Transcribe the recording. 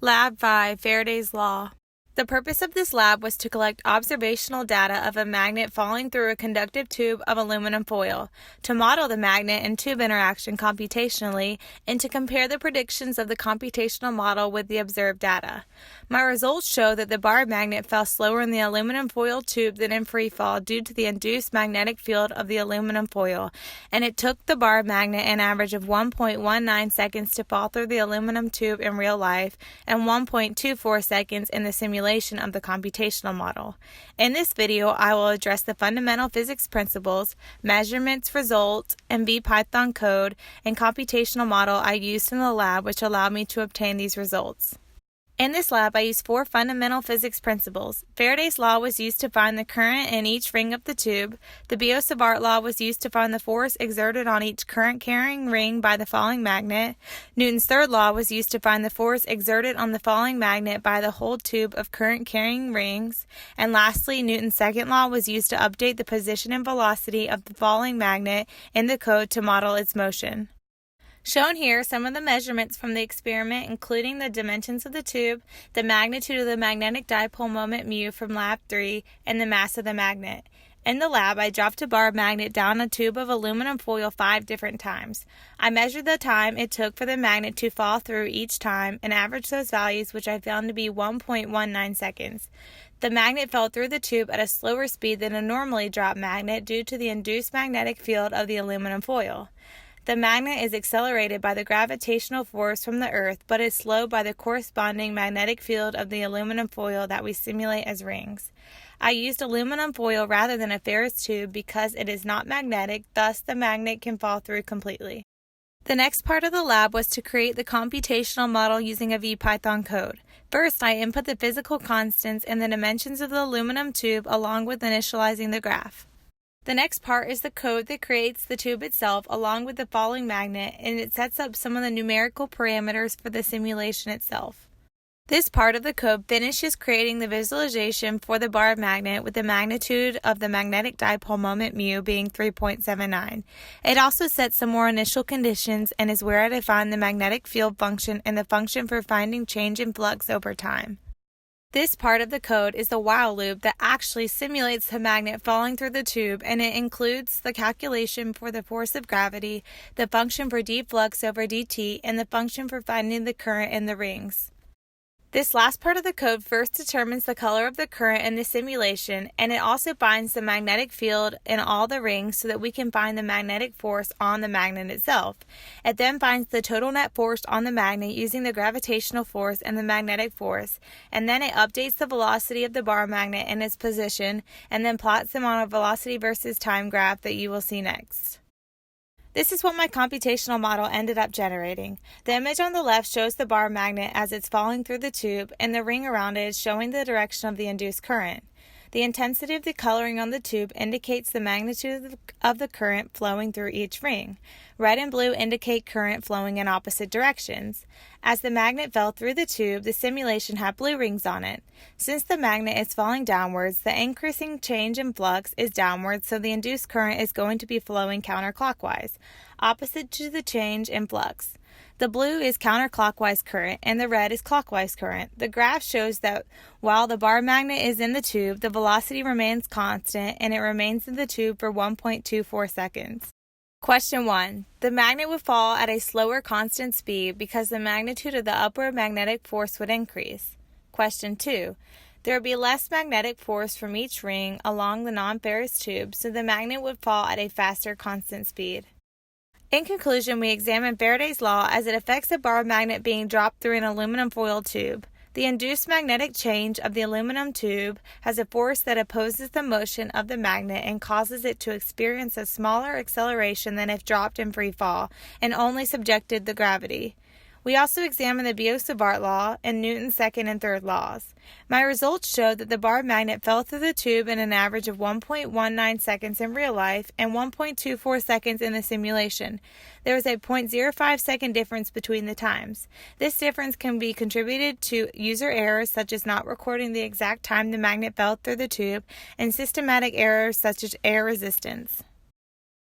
Lab 5, Faraday's Law. The purpose of this lab was to collect observational data of a magnet falling through a conductive tube of aluminum foil, to model the magnet and tube interaction computationally, and to compare the predictions of the computational model with the observed data. My results show that the bar magnet fell slower in the aluminum foil tube than in free fall due to the induced magnetic field of the aluminum foil, and it took the bar magnet an average of 1.19 seconds to fall through the aluminum tube in real life and 1.24 seconds in the simulation of the computational model. In this video, I will address the fundamental physics principles, measurements, results, and Python code and computational model I used in the lab which allowed me to obtain these results. In this lab, I used 4 fundamental physics principles. Faraday's law was used to find the current in each ring of the tube. The PHYS law was used to find the force exerted on each current-carrying ring by the falling magnet. Newton's third law was used to find the force exerted on the falling magnet by the whole tube of current-carrying rings. And lastly, Newton's second law was used to update the position and velocity of the falling magnet in the code to model its motion. Shown here are some of the measurements from the experiment, including the dimensions of the tube, the magnitude of the magnetic dipole moment mu from Lab 3, and the mass of the magnet. In the lab, I dropped a bar magnet down a tube of aluminum foil 5 different times. I measured the time it took for the magnet to fall through each time and averaged those values, which I found to be 1.19 seconds. The magnet fell through the tube at a slower speed than a normally dropped magnet due to the induced magnetic field of the aluminum foil. The magnet is accelerated by the gravitational force from the Earth, but is slowed by the corresponding magnetic field of the aluminum foil that we simulate as rings. I used aluminum foil rather than a ferrous tube because it is not magnetic, thus the magnet can fall through completely. The next part of the lab was to create the computational model using a Python code. First, I input the physical constants and the dimensions of the aluminum tube along with initializing the graph. The next part is the code that creates the tube itself along with the falling magnet, and it sets up some of the numerical parameters for the simulation itself. This part of the code finishes creating the visualization for the bar magnet with the magnitude of the magnetic dipole moment mu being 3.79. It also sets some more initial conditions and is where I define the magnetic field function and the function for finding change in flux over time. This part of the code is the while loop that actually simulates the magnet falling through the tube, and it includes the calculation for the force of gravity, the function for d flux over dt, and the function for finding the current in the rings. This last part of the code first determines the color of the current in the simulation, and it also finds the magnetic field in all the rings so that we can find the magnetic force on the magnet itself. It then finds the total net force on the magnet using the gravitational force and the magnetic force, and then it updates the velocity of the bar magnet and its position, and then plots them on a velocity versus time graph that you will see next. This is what my computational model ended up generating. The image on the left shows the bar magnet as it's falling through the tube, and the ring around it is showing the direction of the induced current. The intensity of the coloring on the tube indicates the magnitude of the current flowing through each ring. Red and blue indicate current flowing in opposite directions. As the magnet fell through the tube, the simulation had blue rings on it. Since the magnet is falling downwards, the increasing change in flux is downwards, so the induced current is going to be flowing counterclockwise, opposite to the change in flux. The blue is counterclockwise current and the red is clockwise current. The graph shows that while the bar magnet is in the tube, the velocity remains constant and it remains in the tube for 1.24 seconds. Question 1. The magnet would fall at a slower constant speed because the magnitude of the upward magnetic force would increase. Question 2. There would be less magnetic force from each ring along the non-ferrous tube, so the magnet would fall at a faster constant speed. In conclusion, we examined Faraday's law as it affects a bar magnet being dropped through an aluminum foil tube. The induced magnetic change of the aluminum tube has a force that opposes the motion of the magnet and causes it to experience a smaller acceleration than if dropped in free fall and only subjected to gravity. We also examined the PHYS law and Newton's second and third laws. My results showed that the bar magnet fell through the tube in an average of 1.19 seconds in real life and 1.24 seconds in the simulation. There was a 0.05 second difference between the times. This difference can be contributed to user errors such as not recording the exact time the magnet fell through the tube and systematic errors such as air resistance.